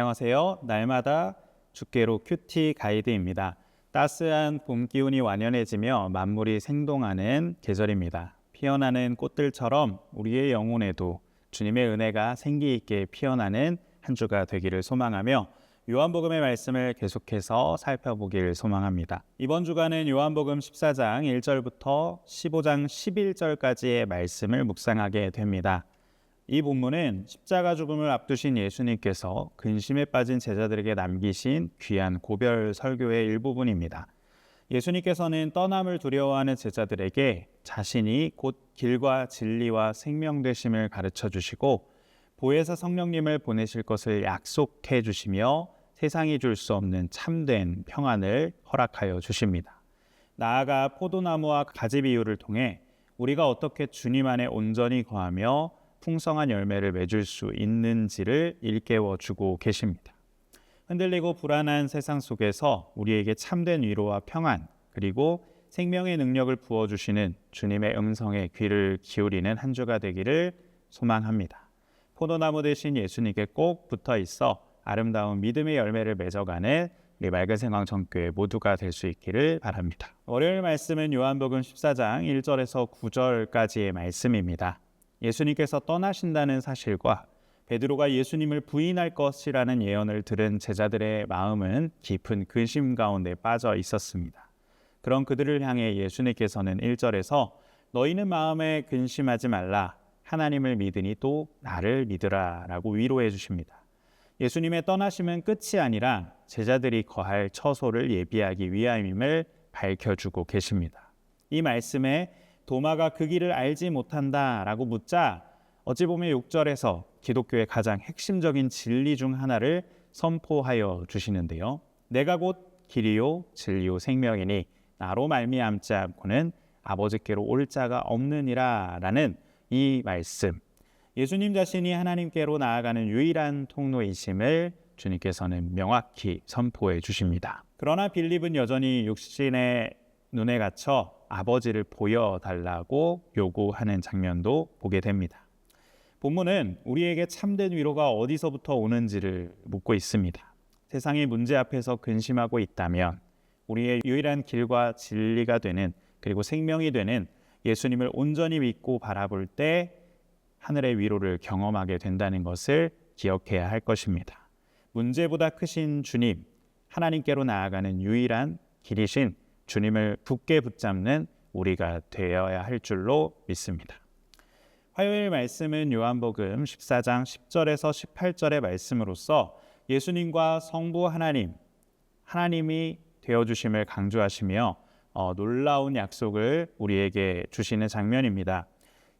안녕하세요. 날마다 주께로 큐티 가이드입니다. 따스한 봄 기운이 완연해지며 만물이 생동하는 계절입니다. 피어나는 꽃들처럼 우리의 영혼에도 주님의 은혜가 생기 있게 피어나는 한 주가 되기를 소망하며 요한복음의 말씀을 계속해서 살펴보기를 소망합니다. 이번 주간은 요한복음 14장 1절부터 15장 11절까지의 말씀을 묵상하게 됩니다. 이 본문은 십자가 죽음을 앞두신 예수님께서 근심에 빠진 제자들에게 남기신 귀한 고별 설교의 일부분입니다. 예수님께서는 떠남을 두려워하는 제자들에게 자신이 곧 길과 진리와 생명 되심을 가르쳐 주시고 보혜사 성령님을 보내실 것을 약속해 주시며 세상이 줄 수 없는 참된 평안을 허락하여 주십니다. 나아가 포도나무와 가지 비유를 통해 우리가 어떻게 주님 안에 온전히 거하며 풍성한 열매를 맺을 수 있는지를 일깨워 주고 계십니다. 흔들리고 불안한 세상 속에서 우리에게 참된 위로와 평안, 그리고 생명의 능력을 부어주시는 주님의 음성에 귀를 기울이는 한 주가 되기를 소망합니다. 포도나무 대신 예수님께 꼭 붙어 있어 아름다운 믿음의 열매를 맺어가는 우리 맑은생황 전교회 모두가 될 수 있기를 바랍니다. 월요일 말씀은 요한복음 14장 1절에서 9절까지의 말씀입니다. 예수님께서 떠나신다는 사실과 베드로가 예수님을 부인할 것이라는 예언을 들은 제자들의 마음은 깊은 근심 가운데 빠져 있었습니다. 그런 그들을 향해 예수님께서는 1절에서 너희는 마음에 근심하지 말라. 하나님을 믿으니 또 나를 믿으라 라고 위로해 주십니다. 예수님의 떠나심은 끝이 아니라 제자들이 거할 처소를 예비하기 위함임을 밝혀주고 계십니다. 이 말씀에 도마가 그 길을 알지 못한다라고 묻자 어찌 보면 6절에서 기독교의 가장 핵심적인 진리 중 하나를 선포하여 주시는데요. 내가 곧 길이요 진리요 생명이니 나로 말미암지 않고는 아버지께로 올 자가 없느니라 라는 이 말씀, 예수님 자신이 하나님께로 나아가는 유일한 통로이심을 주님께서는 명확히 선포해 주십니다. 그러나 빌립은 여전히 육신의 눈에 갇혀 아버지를 보여달라고 요구하는 장면도 보게 됩니다. 본문은 우리에게 참된 위로가 어디서부터 오는지를 묻고 있습니다. 세상의 문제 앞에서 근심하고 있다면 우리의 유일한 길과 진리가 되는, 그리고 생명이 되는 예수님을 온전히 믿고 바라볼 때 하늘의 위로를 경험하게 된다는 것을 기억해야 할 것입니다. 문제보다 크신 주님, 하나님께로 나아가는 유일한 길이신 주님을 굳게 붙잡는 우리가 되어야 할 줄로 믿습니다. 화요일 말씀은 요한복음 14장 10절에서 18절의 말씀으로서 예수님과 성부 하나님이 되어주심을 강조하시며 놀라운 약속을 우리에게 주시는 장면입니다.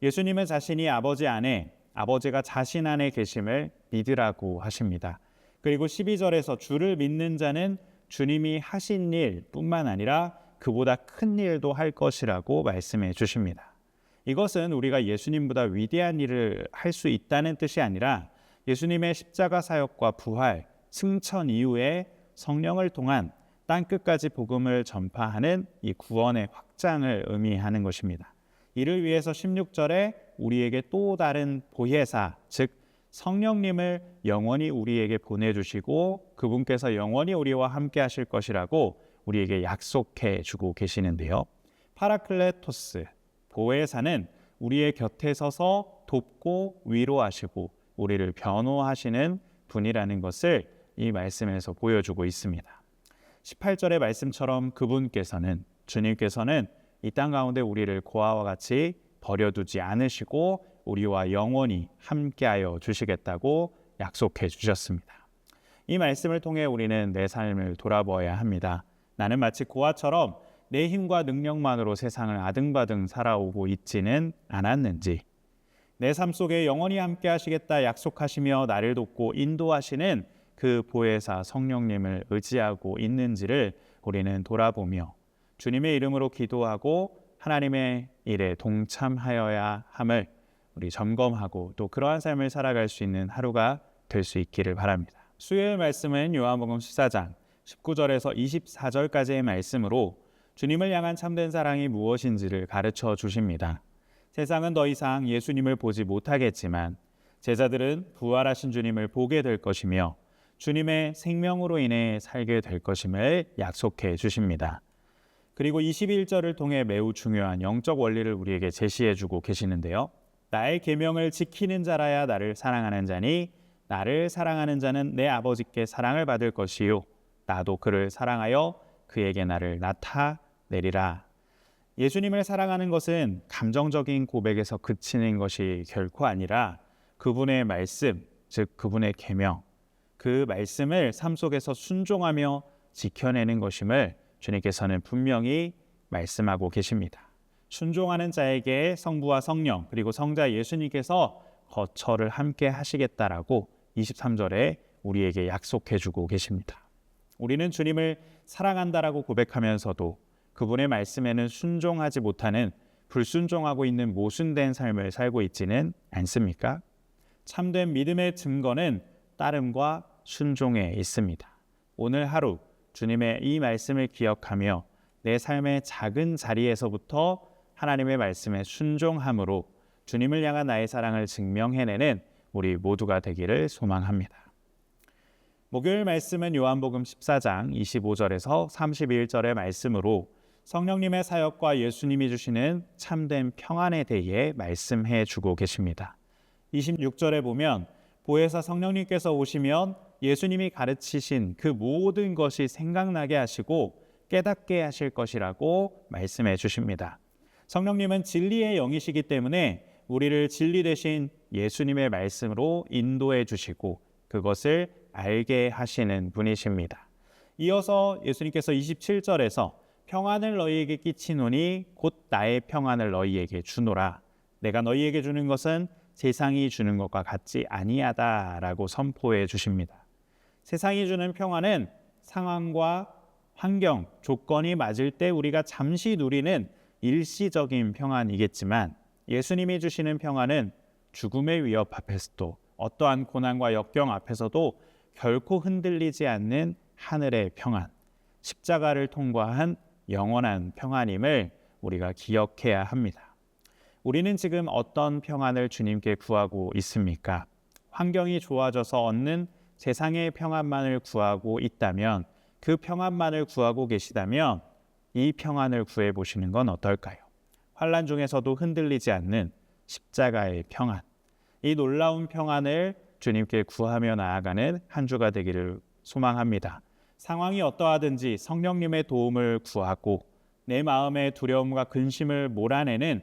예수님은 자신이 아버지 안에, 아버지가 자신 안에 계심을 믿으라고 하십니다. 그리고 12절에서 주를 믿는 자는 주님이 하신 일뿐만 아니라 그보다 큰 일도 할 것이라고 말씀해 주십니다. 이것은 우리가 예수님보다 위대한 일을 할 수 있다는 뜻이 아니라 예수님의 십자가 사역과 부활, 승천 이후에 성령을 통한 땅끝까지 복음을 전파하는 이 구원의 확장을 의미하는 것입니다. 이를 위해서 16절에 우리에게 또 다른 보혜사, 즉 성령님을 영원히 우리에게 보내주시고 그분께서 영원히 우리와 함께 하실 것이라고 우리에게 약속해 주고 계시는데요. 파라클레토스, 보혜사는 우리의 곁에 서서 돕고 위로하시고 우리를 변호하시는 분이라는 것을 이 말씀에서 보여주고 있습니다. 18절의 말씀처럼 주님께서는 이 땅 가운데 우리를 고아와 같이 버려두지 않으시고 우리와 영원히 함께하여 주시겠다고 약속해 주셨습니다. 이 말씀을 통해 우리는 내 삶을 돌아보아야 합니다. 나는 마치 고아처럼 내 힘과 능력만으로 세상을 아등바등 살아오고 있지는 않았는지, 내 삶 속에 영원히 함께 하시겠다 약속하시며 나를 돕고 인도하시는 그 보혜사 성령님을 의지하고 있는지를 우리는 돌아보며 주님의 이름으로 기도하고 하나님의 일에 동참하여야 함을 우리 점검하고 또 그러한 삶을 살아갈 수 있는 하루가 될 수 있기를 바랍니다. 수요일 말씀은 요한복음 14장 19절에서 24절까지의 말씀으로 주님을 향한 참된 사랑이 무엇인지를 가르쳐 주십니다. 세상은 더 이상 예수님을 보지 못하겠지만 제자들은 부활하신 주님을 보게 될 것이며 주님의 생명으로 인해 살게 될 것임을 약속해 주십니다. 그리고 21절을 통해 매우 중요한 영적 원리를 우리에게 제시해 주고 계시는데요. 나의 계명을 지키는 자라야 나를 사랑하는 자니 나를 사랑하는 자는 내 아버지께 사랑을 받을 것이요 나도 그를 사랑하여 그에게 나를 나타내리라. 예수님을 사랑하는 것은 감정적인 고백에서 그치는 것이 결코 아니라 그분의 말씀, 즉 그분의 계명, 그 말씀을 삶 속에서 순종하며 지켜내는 것임을 주님께서는 분명히 말씀하고 계십니다. 순종하는 자에게 성부와 성령 그리고 성자 예수님께서 거처를 함께 하시겠다라고 23절에 우리에게 약속해 주고 계십니다. 우리는 주님을 사랑한다라고 고백하면서도 그분의 말씀에는 순종하지 못하는 불순종하고 있는 모순된 삶을 살고 있지는 않습니까? 참된 믿음의 증거는 따름과 순종에 있습니다. 오늘 하루 주님의 이 말씀을 기억하며 내 삶의 작은 자리에서부터 하나님의 말씀에 순종함으로 주님을 향한 나의 사랑을 증명해내는 우리 모두가 되기를 소망합니다. 목요일 말씀은 요한복음 14장 25절에서 31절의 말씀으로 성령님의 사역과 예수님이 주시는 참된 평안에 대해 말씀해 주고 계십니다. 26절에 보면 보혜사 성령님께서 오시면 예수님이 가르치신 그 모든 것이 생각나게 하시고 깨닫게 하실 것이라고 말씀해 주십니다. 성령님은 진리의 영이시기 때문에 우리를 진리 대신 예수님의 말씀으로 인도해 주시고 그것을 알게 하시는 분이십니다. 이어서 예수님께서 27절에서 평안을 너희에게 끼치노니 곧 나의 평안을 너희에게 주노라. 내가 너희에게 주는 것은 세상이 주는 것과 같지 아니하다라고 선포해 주십니다. 세상이 주는 평안은 상황과 환경, 조건이 맞을 때 우리가 잠시 누리는 일시적인 평안이겠지만 예수님이 주시는 평안은 죽음의 위협 앞에서도 어떠한 고난과 역경 앞에서도 결코 흔들리지 않는 하늘의 평안, 십자가를 통과한 영원한 평안임을 우리가 기억해야 합니다. 우리는 지금 어떤 평안을 주님께 구하고 있습니까? 환경이 좋아져서 얻는 세상의 평안만을 구하고 있다면, 그 평안만을 구하고 계시다면 이 평안을 구해보시는 건 어떨까요? 환난 중에서도 흔들리지 않는 십자가의 평안, 이 놀라운 평안을 주님께 구하며 나아가는 한 주가 되기를 소망합니다. 상황이 어떠하든지 성령님의 도움을 구하고 내 마음의 두려움과 근심을 몰아내는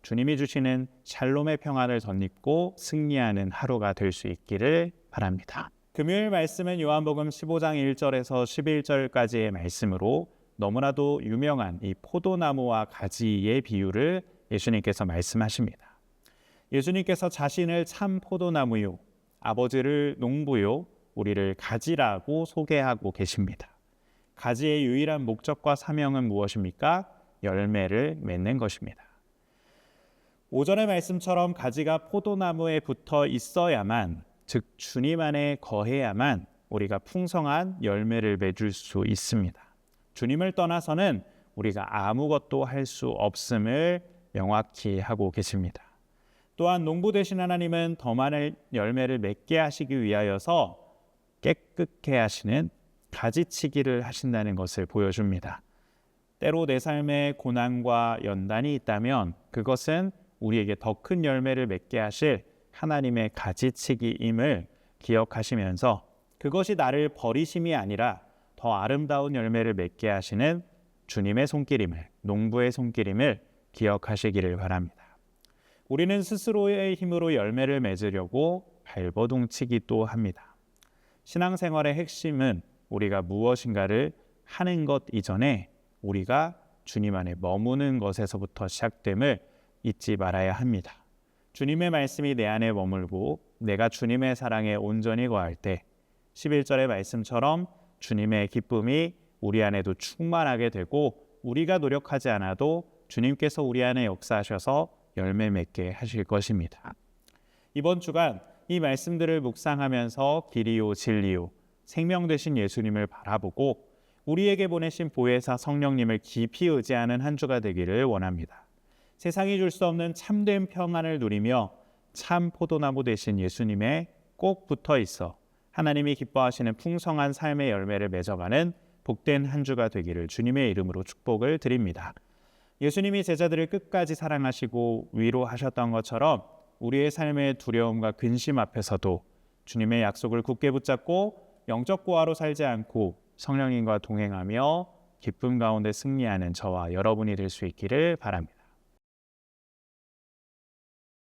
주님이 주시는 샬롬의 평안을 덧입고 승리하는 하루가 될 수 있기를 바랍니다. 금요일 말씀은 요한복음 15장 1절에서 11절까지의 말씀으로 너무나도 유명한 이 포도나무와 가지의 비유를 예수님께서 말씀하십니다. 예수님께서 자신을 참 포도나무요, 아버지를 농부요, 우리를 가지라고 소개하고 계십니다. 가지의 유일한 목적과 사명은 무엇입니까? 열매를 맺는 것입니다. 오전의 말씀처럼 가지가 포도나무에 붙어 있어야만, 즉 주님 안에 거해야만 우리가 풍성한 열매를 맺을 수 있습니다. 주님을 떠나서는 우리가 아무것도 할 수 없음을 명확히 하고 계십니다. 또한 농부 되신 하나님은 더 많은 열매를 맺게 하시기 위하여서 깨끗게 하시는 가지치기를 하신다는 것을 보여줍니다. 때로 내 삶에 고난과 연단이 있다면 그것은 우리에게 더 큰 열매를 맺게 하실 하나님의 가지치기임을 기억하시면서 그것이 나를 버리심이 아니라 더 아름다운 열매를 맺게 하시는 주님의 손길임을, 농부의 손길임을 기억하시기를 바랍니다. 우리는 스스로의 힘으로 열매를 맺으려고 발버둥치기도 합니다. 신앙생활의 핵심은 우리가 무엇인가를 하는 것 이전에 우리가 주님 안에 머무는 것에서부터 시작됨을 잊지 말아야 합니다. 주님의 말씀이 내 안에 머물고 내가 주님의 사랑에 온전히 거할 때 11절의 말씀처럼 주님의 기쁨이 우리 안에도 충만하게 되고 우리가 노력하지 않아도 주님께서 우리 안에 역사하셔서 열매 맺게 하실 것입니다. 이번 주간 이 말씀들을 묵상하면서 길이요 진리요 생명 되신 예수님을 바라보고 우리에게 보내신 보혜사 성령님을 깊이 의지하는 한 주가 되기를 원합니다. 세상이 줄 수 없는 참된 평안을 누리며 참 포도나무 되신 예수님에 꼭 붙어 있어 하나님이 기뻐하시는 풍성한 삶의 열매를 맺어가는 복된 한 주가 되기를 주님의 이름으로 축복을 드립니다. 예수님이 제자들을 끝까지 사랑하시고 위로하셨던 것처럼 우리의 삶의 두려움과 근심 앞에서도 주님의 약속을 굳게 붙잡고 영적 고아로 살지 않고 성령님과 동행하며 기쁨 가운데 승리하는 저와 여러분이 될 수 있기를 바랍니다.